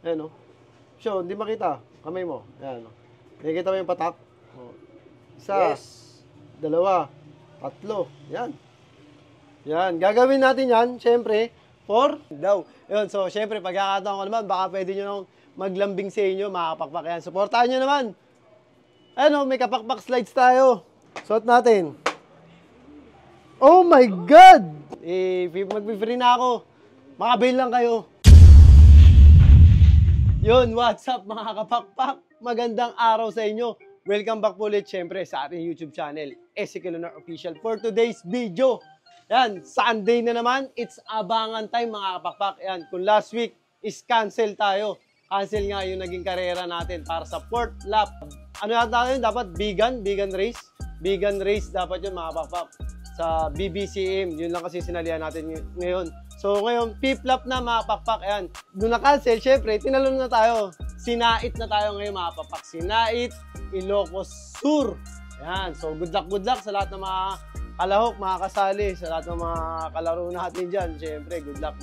Ayan, no? Show, hindi makita. Kamay mo. Ayan, no? Nakikita mo yung patak? Oh. Isa. Yes. Dalawa. Tatlo. Yan. Yan. Gagawin natin yan, syempre, for daw. Yun, so, syempre, pagkakataon ko naman, baka pwede nyo nang maglambing sa inyo, makakapakpak yan. Supportahan nyo naman. Ano, may kapakpak slides tayo. Suot natin. Oh my God! Mag-free na ako. Makabail lang kayo. Yun, what's up mga kapakpak? Magandang araw sa inyo. Welcome back po ulit, syempre, sa ating YouTube channel, Ezekiel Lunar Official. For today's video, yan, Sunday na naman, it's abangan time mga kapakpak. Yan, kung last week is cancel tayo. Cancel nga yung naging karera natin para sa 4th lap. Ano yata yun? Dapat vegan race. Vegan race dapat yun mga kapakpak. Sa BBCM, yun lang kasi sinalihan natin ngayon. So ngayon, 5th lap na mga kapakpak. Ayan, doon na-cancel, syempre, tinalon na tayo. Sinait na tayo ngayon mga kapakpak. Sinait, Ilocos Sur. Ayan, so good luck sa lahat ng mga kalahok, mga kasali, sa lahat ng mga kalaro natin dyan. Syempre, good luck.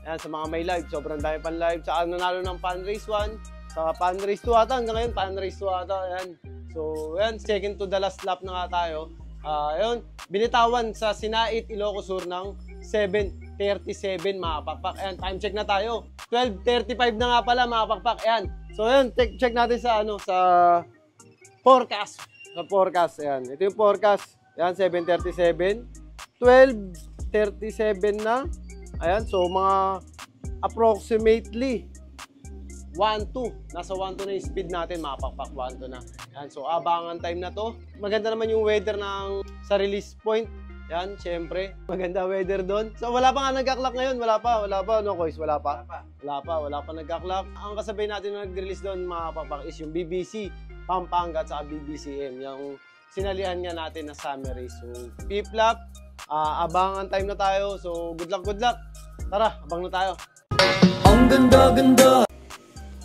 Ayan, sa mga may live, sobrang dami pan live. Saka nanalo ng Pan Race 1, saka Pan Race 2 ata, hanggang ngayon Pan Race 2 ata. Ayan. So, ayan, second to the last lap na nga tayo. Ayun, binitawan sa Sinait, Ilocos Sur ng 7:37 mga pakpak. Ayan, time check na tayo. 12:35 na nga pala mga pakpak. Ayan. So, ayan, check natin sa sa forecast. Sa forecast, ayan. Ito yung forecast. Ayan, 7:37. 12:37 na. Ayan, so mga approximately 1-2. Nasa 1-2 na yung speed natin, mga pakpak. 1-2 na. Ayan, so abangan time na to. Maganda naman yung weather sa release point. Ayan, syempre. Maganda weather doon. So wala pa nga nagka-clock ngayon. Wala pa, no, Kois? Wala pa nagka-clock. Ang kasabay natin na nag-release doon, mga pakpak, is yung BBC Pampanga at saka BBCM. Yung sinalihan nga natin na summer race. So, 5th lap. Abangan time na tayo. So, good luck. Tara, abang na tayo. Ang ganda.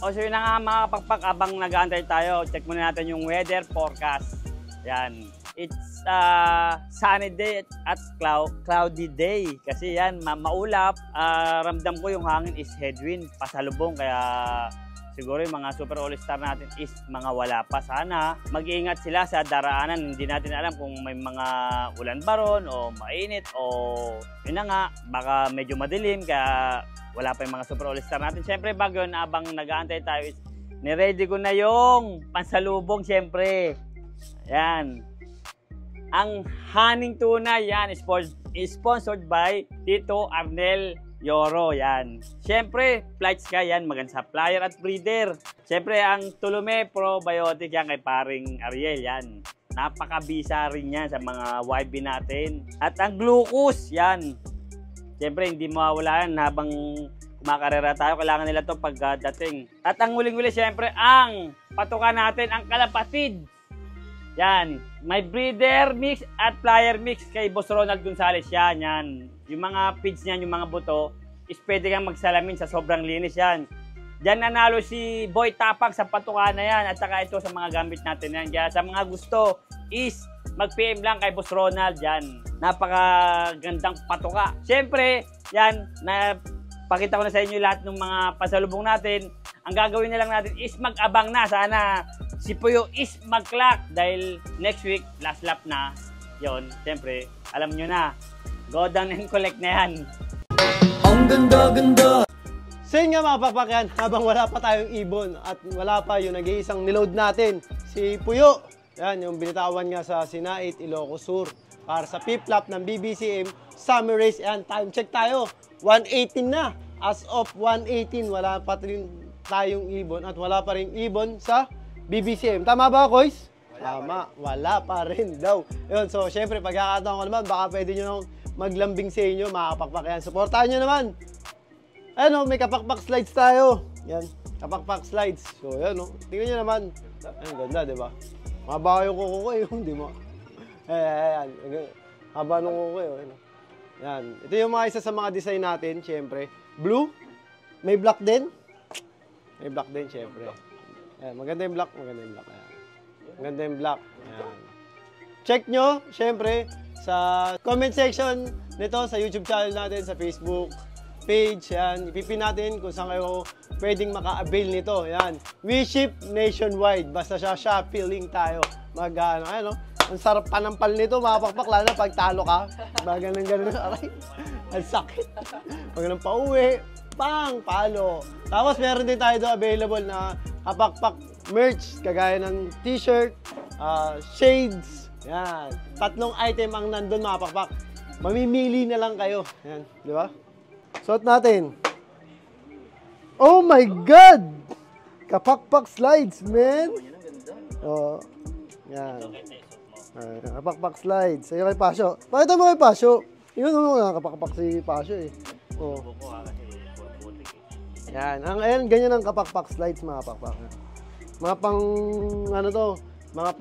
O, so yun na nga mga kapakpak, abang nag-aantay tayo, check muna natin yung weather forecast. Yan. It's sunny day at cloudy day. Kasi yan, maulap. Ramdam ko yung hangin is headwind, pasalubong. Kaya siguro yung mga super all-star natin is mga wala pa. Sana mag-iingat sila sa daraanan. Hindi natin alam kung may mga ulan baron o mainit o yun na nga, baka medyo madilim. Kaya wala pa yung mga super all-star natin. Siyempre, bago yun, abang nag-aantay tayo, is niready ko na yung pansalubong, siyempre. Yan. Ang Haning Tuna, yan, is sponsored by Tito Arnel Yoro, yan. Siyempre, Flight Sky, yan, magandang supplier at breeder. Siyempre, ang Tulume Probiotic, yan, kay paring Ariel, yan. Napakabisa rin yan sa mga YB natin. At ang Glucose, yan. Siyempre, hindi mawawala yan habang kumakarera tayo. Kailangan nila ito pagdating. At ang huling-huli, siyempre, ang patukan natin, ang Kalapatid. Yan. May breeder mix at flyer mix kay Boss Ronald Gonzales. Yan. Yung mga feeds niyan, yung mga buto, is pwede kang magsalamin sa sobrang linis yan. Diyan nanalo si Boy Tapang sa patukan na yan. At saka ito sa mga gamit natin yan. Kaya sa mga gusto is mag-PM lang kay Boss Ronald yan. Napakagandang patuka. Siyempre, yan, napakita ko na sa inyo lahat ng mga pasalubong natin. Ang gagawin na lang natin is mag-abang na. Sana si Puyo is mag-clock dahil next week, last lap na. Yon, siyempre, alam nyo na. Go down and collect na yan. Ang ganda. So yun nga mga pakpak yan, habang wala pa tayong ibon at wala pa yung nag-iisang niload natin, si Puyo. Yan, yung binitawan nga sa Sinait, Ilocos Sur. Para sa 5th lap ng BBCM Summer Race. Yan, time check tayo. 1:18 na. As of 1:18, wala pa rin tayong ibon at wala pa rin ibon sa BBCM. Tama ba, Kois? Tama, wala pa rin daw. Yun, so syempre, pagkakataon ko naman, baka pwede nyo nang maglambing sa inyo, mga kapakpak. Yan, supportahan nyo naman. Ano, may kapakpak slides tayo. Yan, kapakpak slides. So, yan, no. Tingnan nyo naman. Ang ganda, di ba? Mababa yung kuko ko, hindi mo. Ayan. Haba nung kuko ko. Yan. Ito yung mga isa sa mga design natin, syempre. Blue. May black din. May black din, syempre. Ayan, maganda yung black. Ayan. Maganda yung black. Ayan. Check nyo, syempre, sa comment section nito, sa YouTube channel natin, sa Facebook, page. Yan, ipipin natin kung saan kayo pwedeng maka-avail nito. Yan, we ship nationwide. Basta siya Shopee link tayo. Ano, ang sarap panampal nito, mga pakpak, lalo na pag talo ka. Ganun, aray. Ang sakit. Pag nang pauwi, pang, palo. Tapos meron din tayo doon available na kapakpak merch, kagaya ng t-shirt, shades. Yan. 3 item ang nandun, mga pakpak. Mamimili na lang kayo. Yan, di ba? Suot natin. Oh my God! Kapakpak slides, man! Oh, yan. Kapakpak slides. Ayun kay Pasyo. Pakita mo kay Pasyo. Yun, kapakpak si Pasyo eh. Oh. Yan. Ayan, ganyan ang kapakpak slides, mga kapakpak. Mga pang, ano to, mga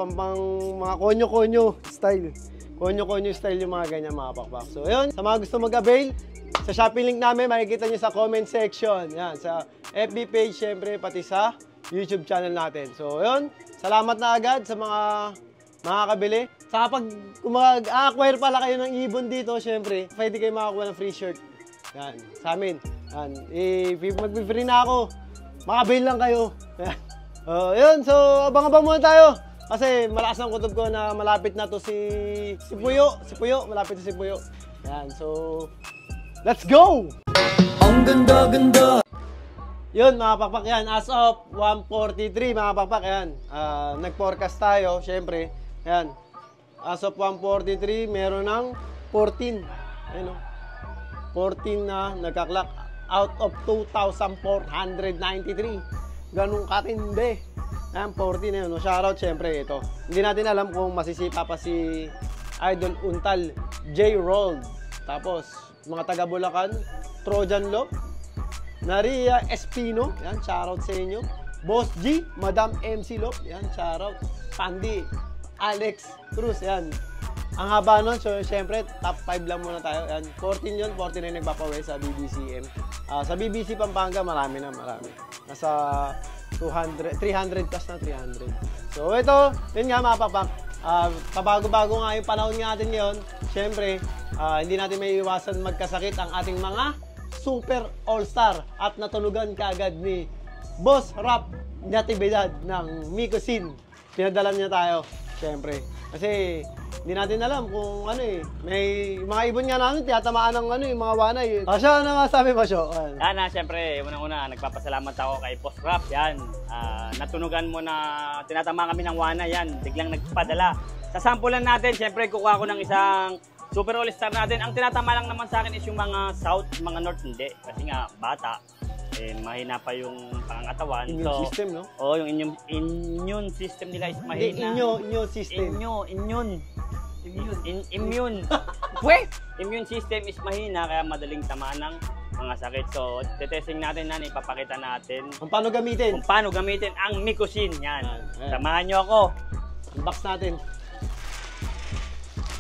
mga konyo-konyo style. Konyo-konyo style yung mga ganyan, mga kapakpak. So, ayun, sa mga gusto mag-avail, sa Shopee link namin, makikita nyo sa comment section. Yan, sa FB page, syempre, pati sa YouTube channel natin. So, ayun, salamat na agad sa mga makakabili. Saka pag mag-acquire pala kayo ng ibon dito, syempre, pwede kayo makakuha ng free shirt. Yan, sa amin. Yan, if mag-free na ako, makabail lang kayo. Yan. Yun, so abang-abang muna tayo. Kasi malakas ang kutob ko na malapit na to si Puyo. Si Puyo, malapit na si Puyo. Yan, so let's go! Ang ganda-ganda. Yun, mga pakpak, yan. As of 1:43, mga pakpak, yan. Nag-forecast tayo, syempre. Yan. As of 1:43, meron ng 14. Ayun, 14 na nagka-clock out of 2,493. Ganun katindi. Ayan, 40 na yun. No? Shoutout, syempre, ito. Hindi natin alam kung masisipa pa si Idol Untal, J. Rold. Tapos, mga taga Bulacan, Trojan Lop, Naria Espino. Yan, shoutout sa inyo. Boss G, Madam MC Lop. Yan, shoutout. Pandi, Alex Cruz. Yan. Ang haba nun, so syempre, top 5 lang muna tayo. Yan, 14 yun, 49 nagpapawi sa BBCM. Sa BBC Pampanga, marami. Nasa 300 plus na 300. So ito, yun nga mga papak. Pabago-bago nga yung panahon natin ngayon. Syempre, hindi natin may iwasan magkasakit ang ating mga super all-star. At natunugan kaagad ni Boss Rap Natividad ng Micosin. Pinadala niya tayo, syempre. Kasi hindi natin alam kung ano eh. May mga ibon nga namin, tiyatamaan ng ano yung mga wanay. Siya, ano masabi mo, Syo? Yan na, syempre, unang-una, nagpapasalamat ako kay Boss Rap. Yan, natunugan mo na tinatama kami ng wanay. Yan, biglang nagpadala. Sa sampulan natin, syempre, kukuha ko ng isang super all-star natin. Ang tinatama lang naman sa akin is yung mga south, mga north, hindi. Kasi nga, bata. Mahina pa yung pangangatawan. Immune system, no? Oo, yung immune system nila is mahina. Immune system. Immune system is mahina, kaya madaling tamaan ng mga sakit. So, tetesting natin na, ipapakita natin Kung paano gamitin. ang Micosin. Yan. Ayan. Samahan nyo ako. Unbox natin.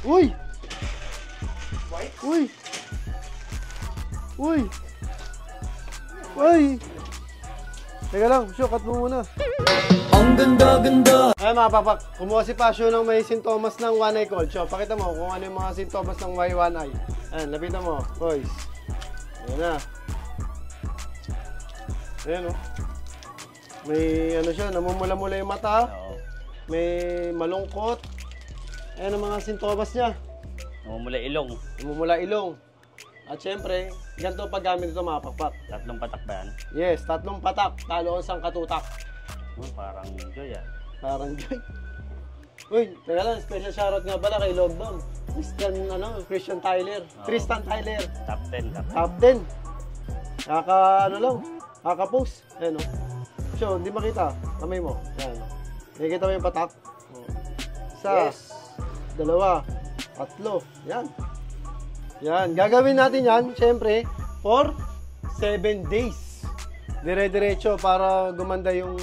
Uy! Uy! Uy! Uy! Teka lang, Syo, cut mo muna. Ang ganda-ganda. Ay mga papak, kumuha si Pasyo ng may sintomas ng one eye cold. So, pakita mo kung ano yung mga sintomas ng may one eye. Ayan, lapitan mo, boys. Ayan na. Ayan, oh. May ano siya, namumula-mula yung mata. Oo. May malungkot. Ayan ang mga sintomas niya. Namumula ilong. Namumula ilong. At syempre, ganito paggamit ito mga pakpak. 3 patak ba yan? Yes, 3 patak, talo ang katutak. Parang joy ah. Parang joy. Uy, teka lang, special shoutout nga pala kay Lockdown. Christian Tyler. Oo. Tristan Tyler. Top 10. Top 10. Kaka-post. Ayan o. So, hindi makita. Kamay mo. Ayan. Nakikita mo yung patak? Isa. Yes. 2. 3. Yan. Yan. Gagawin natin yan, syempre, for 7 days. Dire-diretso para gumanda yung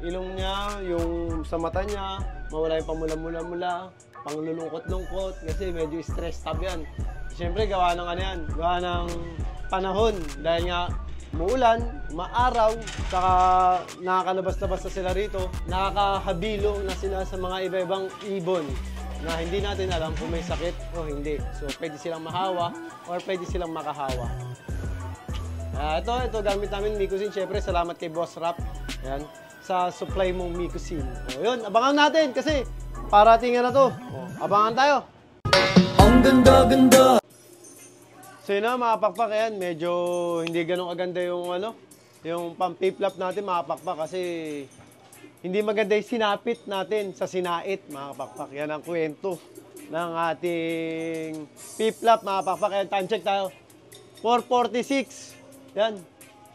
ilong niya, yung sa mata niya, mawala yung pamula-mula-mula, panglulungkot-lungkot, kasi medyo stress tab yan. Siyempre, gawa ng ano yan, gawa ng panahon, dahil nga muulan, maaraw, saka nakakalabas-labas na sila rito, nakakahabilo na sila sa mga iba-ibang ibon na hindi natin alam kung may sakit o hindi. So, pwede silang mahawa or pwede silang makahawa. Ito gamit namin Mikusin. Siyempre, salamat kay Boss Rap. Yan, sa supply mong Mikusin. O, yun, abangan natin kasi paratingan na to. O, abangan tayo. Ang ganda-ganda. So yun na, mga pakpak, ayan, medyo hindi ganun kaganda yung yung pang-piplap natin, mga pakpak, kasi hindi maganda yung sinapit natin sa sinait, mga pakpak. Yan ang kwento ng ating piplap, mga pakpak. Ayan, time check tayo. 4:46. Yan,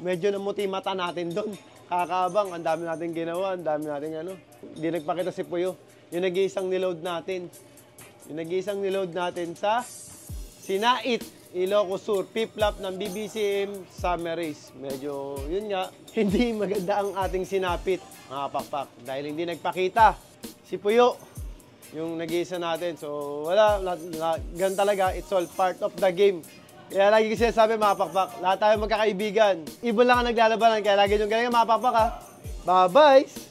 medyo namuti mata natin doon. Kakabang, ang dami natin ginawa, ang dami natin Hindi nagpakita si Puyo. Yung nag-iisang niload natin. Yung nag-iisang niload natin sa Sinait, Ilocos Sur, piplap ng BBCM Summer Race. Medyo, yun nga, hindi maganda ang ating sinapit, mga pakpak. Dahil hindi nagpakita si Puyo, yung nag-iisa natin. So, ganun talaga, it's all part of the game. Kaya lagi kasi sabi, mga pakpak, lahat tayo magkakaibigan. Ibon lang ang naglalabanan, kaya lagi yung galing, mga pakpak, ha. Bye-bye!